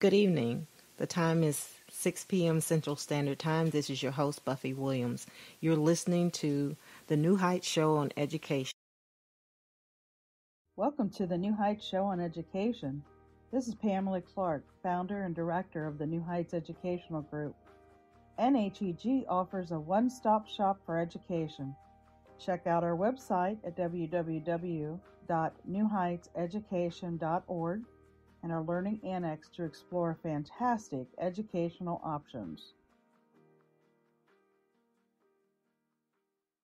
Good evening. The time is 6 p.m. Central Standard Time. This is your host, Buffy Williams. You're listening to the New Heights Show on Education. Welcome to the New Heights Show on Education. This is Pamela Clark, founder and director of the New Heights Educational Group. NHEG offers a one-stop shop for education. Check out our website at www.newheightseducation.org and our Learning Annex to explore fantastic educational options.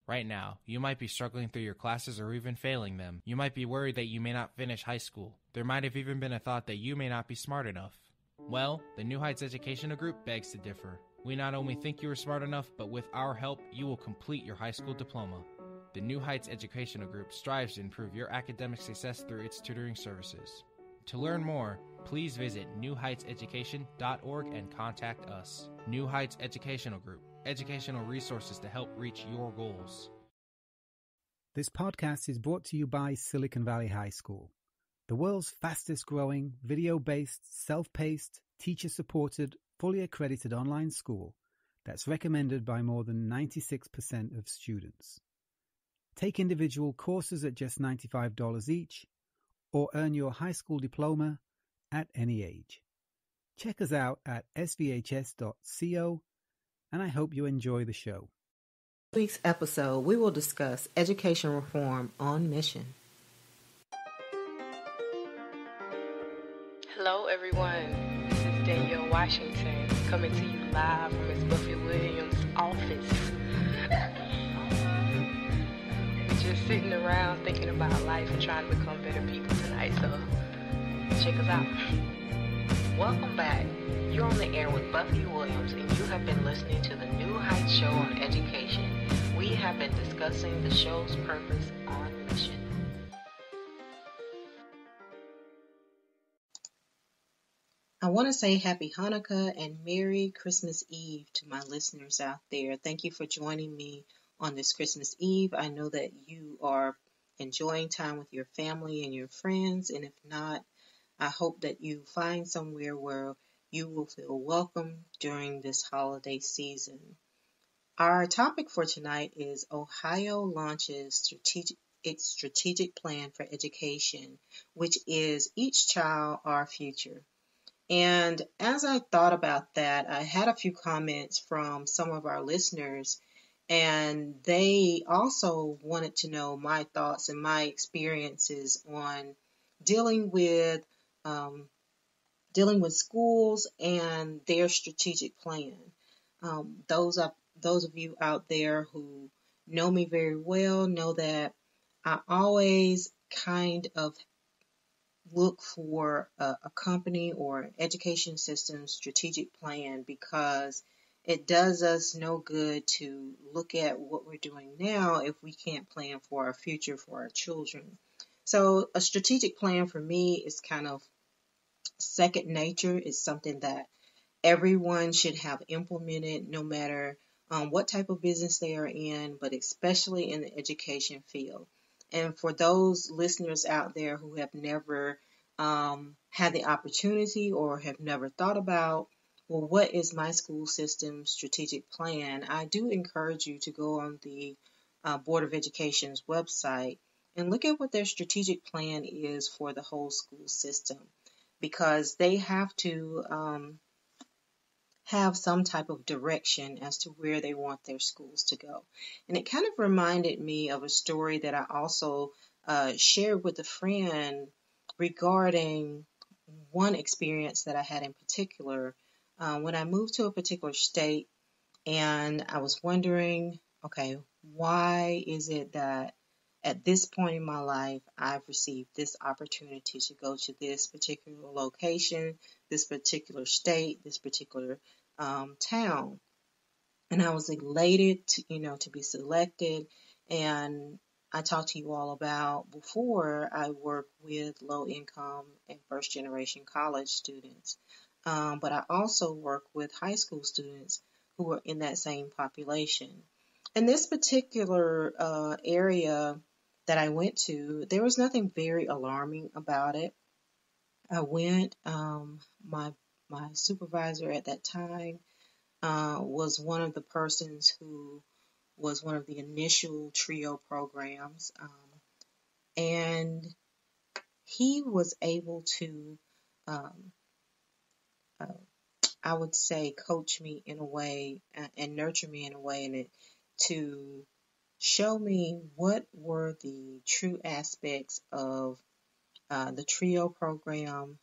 Right now, you might be struggling through your classes or even failing them. You might be worried that you may not finish high school. There might have even been a thought that you may not be smart enough. Well, the New Heights Educational Group begs to differ. We not only think you are smart enough, but with our help, you will complete your high school diploma. The New Heights Educational Group strives to improve your academic success through its tutoring services. To learn more, please visit newheightseducation.org and contact us. New Heights Educational Group, educational resources to help reach your goals. This podcast is brought to you by Silicon Valley High School, the world's fastest growing, video-based, self-paced, teacher-supported, fully accredited online school that's recommended by more than 96% of students. Take individual courses at just $95 each, or earn your high school diploma at any age. Check us out at svhs.co, and I hope you enjoy the show. This week's episode, we will discuss education reform on mission. Hello, everyone. This is Danielle Washington coming to you live from Miss Buffy Williams' office. Just sitting around thinking about life and trying to become better people tonight, so check us out. Welcome back. You're on the air with Buffy Williams, and you have been listening to the New Heights Show on Education. We have been discussing the show's purpose on mission. I want to say Happy Hanukkah and Merry Christmas Eve to my listeners out there. Thank you for joining me on this Christmas Eve. I know that you are enjoying time with your family and your friends, and if not, I hope that you find somewhere where you will feel welcome during this holiday season. Our topic for tonight is Ohio launches its strategic plan for education, which is Each Child, Our Future. And as I thought about that, I had a few comments from some of our listeners, and they also wanted to know my thoughts and my experiences on dealing with schools and their strategic plan. Those of you out there who know me very well know that I always kind of look for a company or education system strategic plan, because it does us no good to look at what we're doing now if we can't plan for our future for our children. So a strategic plan for me is kind of second nature. It's something that everyone should have implemented, no matter what type of business they are in, but especially in the education field. And for those listeners out there who have never had the opportunity or have never thought about, well, what is my school system strategic plan? I do encourage you to go on the Board of Education's website and look at what their strategic plan is for the whole school system, because they have to have some type of direction as to where they want their schools to go. And it kind of reminded me of a story that I also shared with a friend regarding one experience that I had in particular when I moved to a particular state, and I was wondering, okay, why is it that at this point in my life, I've received this opportunity to go to this particular location, this particular state, this particular town. And I was elated to be selected. And I talked to you all about before, I work with low income and first generation college students. But I also work with high school students who are in that same population. In this particular area that I went to, there was nothing very alarming about it. I went, my my supervisor at that time was one of the persons who was one of the initial trio programs. And he was able to, um, uh, I would say, coach me in a way and nurture me in a way to show me what were the true aspects of the TRIO program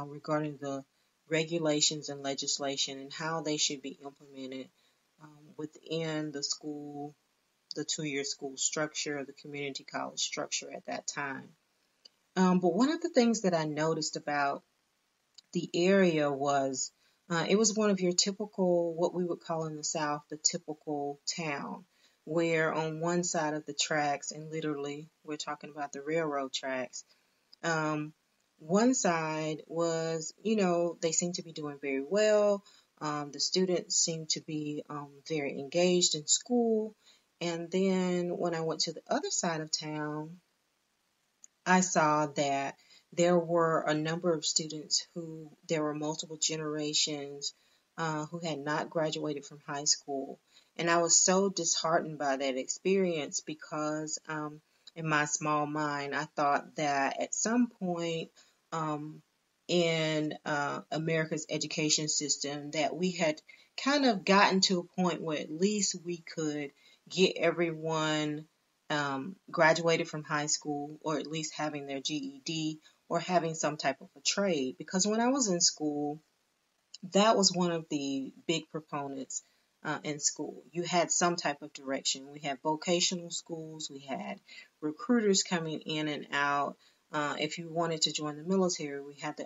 regarding the regulations and legislation and how they should be implemented within the school, the 2-year school structure, the community college structure at that time. But one of the things that I noticed about the area was it was one of your typical, what we would call in the South, the typical town, where on one side of the tracks, and literally we're talking about the railroad tracks, um, one side was, they seemed to be doing very well. The students seemed to be very engaged in school. And then when I went to the other side of town, I saw that there were a number of students there were multiple generations who had not graduated from high school. And I was so disheartened by that experience because in my small mind, I thought that at some point in America's education system that we had kind of gotten to a point where at least we could get everyone graduated from high school or at least having their GED or having some type of a trade. Because when I was in school, that was one of the big proponents in school. You had some type of direction. We had vocational schools. We had recruiters coming in and out. If you wanted to join the military, we had the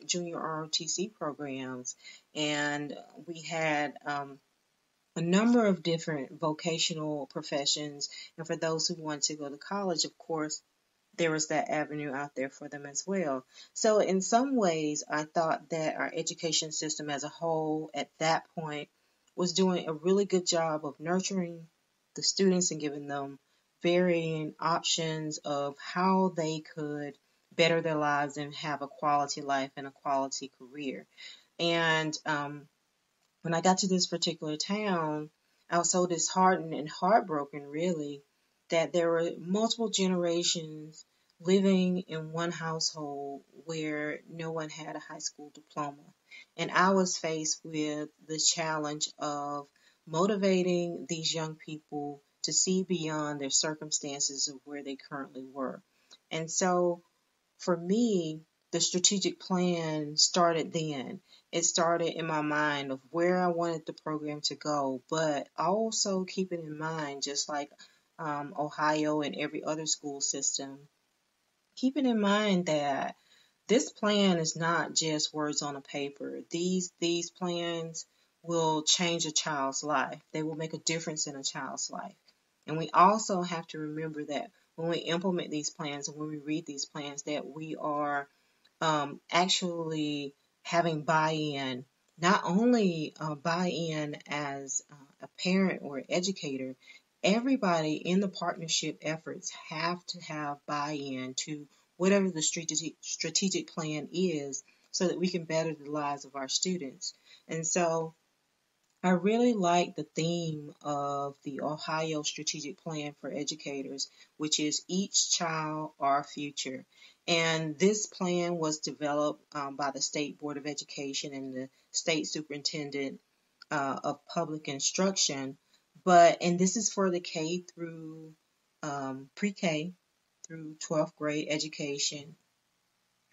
junior ROTC programs, and we had a number of different vocational professions. And for those who want to go to college, of course, there was that avenue out there for them as well. So in some ways, I thought that our education system as a whole at that point was doing a really good job of nurturing the students and giving them varying options of how they could better their lives and have a quality life and a quality career. And when I got to this particular town, I was so disheartened and heartbroken, really, that there were multiple generations living in one household where no one had a high school diploma. And I was faced with the challenge of motivating these young people to see beyond their circumstances of where they currently were. And so for me, the strategic plan started then. It started in my mind of where I wanted the program to go, but also keeping in mind, just like Ohio and every other school system, keeping in mind that this plan is not just words on a paper. These plans will change a child's life. They will make a difference in a child's life. And we also have to remember that when we implement these plans and when we read these plans, that we are actually having buy-in, not only buy-in as a parent or educator, everybody in the partnership efforts have to have buy-in to whatever the strategic plan is so that we can better the lives of our students. And so I really like the theme of the Ohio Strategic Plan for Educators, which is each child, our future. And this plan was developed by the State Board of Education and the State Superintendent of Public Instruction. And this is for the K through pre-K through 12th grade education.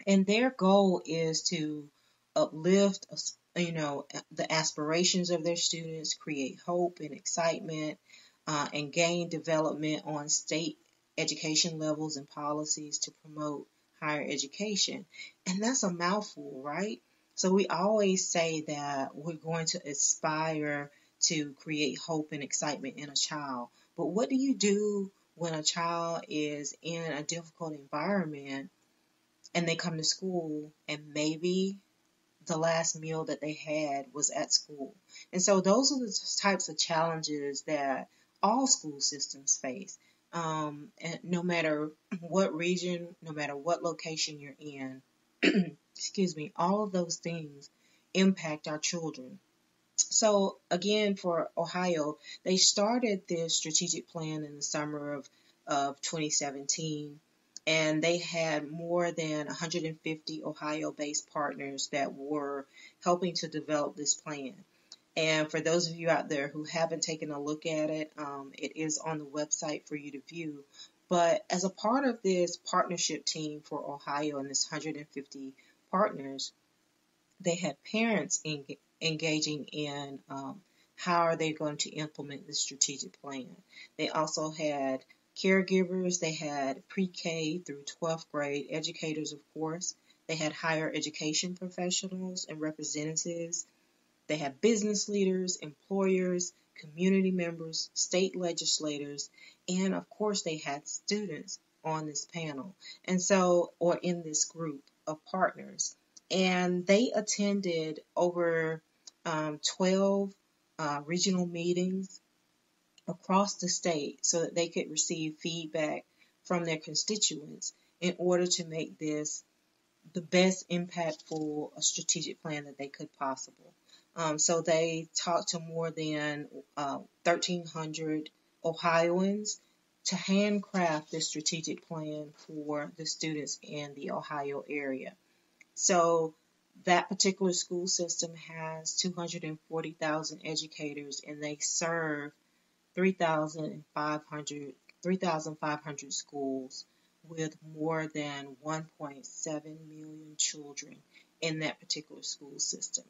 And their goal is to uplift, the aspirations of their students, create hope and excitement, and gain development on state education levels and policies to promote higher education. And that's a mouthful, right? So we always say that we're going to aspire to create hope and excitement in a child. But what do you do when a child is in a difficult environment and they come to school and maybe the last meal that they had was at school? And so those are the types of challenges that all school systems face. And no matter what region, no matter what location you're in, excuse me, all of those things impact our children. So again, for Ohio, they started this strategic plan in the summer of 2017, and they had more than 150 Ohio-based partners that were helping to develop this plan. And for those of you out there who haven't taken a look at it, it is on the website for you to view. But as a part of this partnership team for Ohio and this 150 partners, they had parents engaging in how are they going to implement the strategic plan. They also had caregivers, they had pre-K through 12th grade educators, of course. They had higher education professionals and representatives. They had business leaders, employers, community members, state legislators, and of course they had students on this panel or in this group of partners. And they attended over 12 regional meetings across the state so that they could receive feedback from their constituents in order to make this the best impactful strategic plan that they could possible. So they talked to more than 1,300 Ohioans to handcraft this strategic plan for the students in the Ohio area. So that particular school system has 240,000 educators, and they serve 3,500 schools with more than 1.7 million children in that particular school system.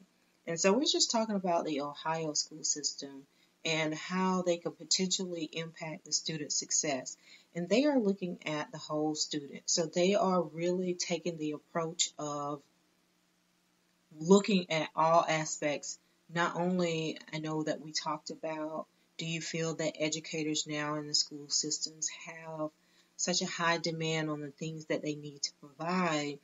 And so we're just talking about the Ohio school system and how they could potentially impact the student success. And they are looking at the whole student. So they are really taking the approach of looking at all aspects. Not only, I know that we talked about, do you feel that educators now in the school systems have such a high demand on the things that they need to provide?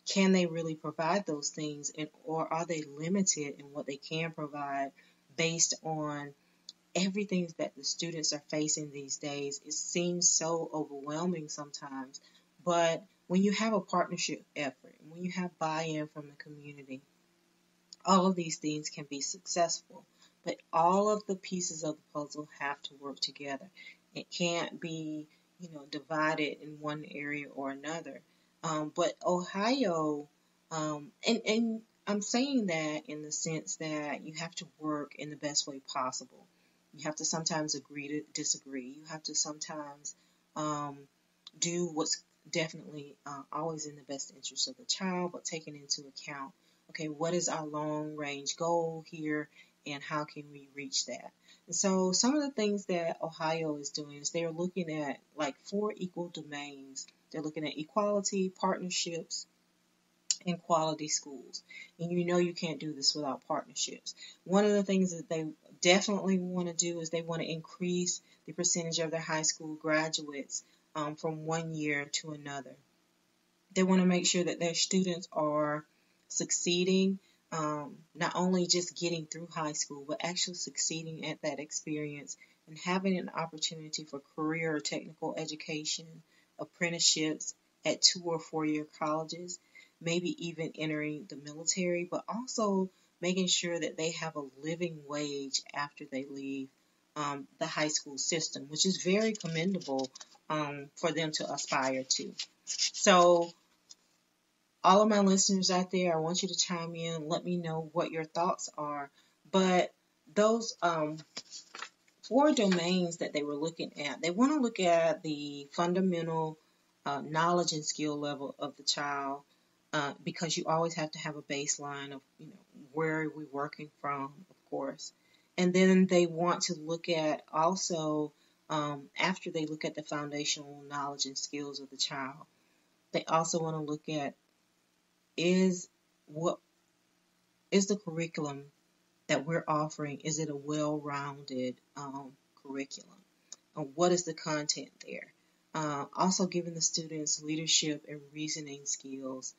Can they really provide those things, or are they limited in what they can provide based on everything that the students are facing these days? It seems so overwhelming sometimes, but when you have a partnership effort, when you have buy-in from the community, all of these things can be successful. But all of the pieces of the puzzle have to work together. It can't be, divided in one area or another. But Ohio, and I'm saying that in the sense that you have to work in the best way possible. You have to sometimes agree to disagree. You have to sometimes do what's definitely always in the best interest of the child, but taking into account, okay, what is our long range goal here, and how can we reach that? And so some of the things that Ohio is doing is they're looking at like 4 equal domains. They're looking at equality, partnerships, and quality schools. And you can't do this without partnerships. One of the things that they definitely want to do is they want to increase the percentage of their high school graduates from one year to another. They want to make sure that their students are succeeding, not only just getting through high school, but actually succeeding at that experience and having an opportunity for career or technical education, apprenticeships at 2 or 4 year colleges, maybe even entering the military, but also making sure that they have a living wage after they leave the high school system, which is very commendable for them to aspire to. So all of my listeners out there, I want you to chime in and let me know what your thoughts are. But those 4 domains that they were looking at, they want to look at the fundamental knowledge and skill level of the child, because you always have to have a baseline of, where are we working from, of course. And then they want to look at also, after they look at the foundational knowledge and skills of the child, they also want to look at what is the curriculum that we're offering? Is it a well-rounded curriculum? What is the content there? Also giving the students leadership and reasoning skills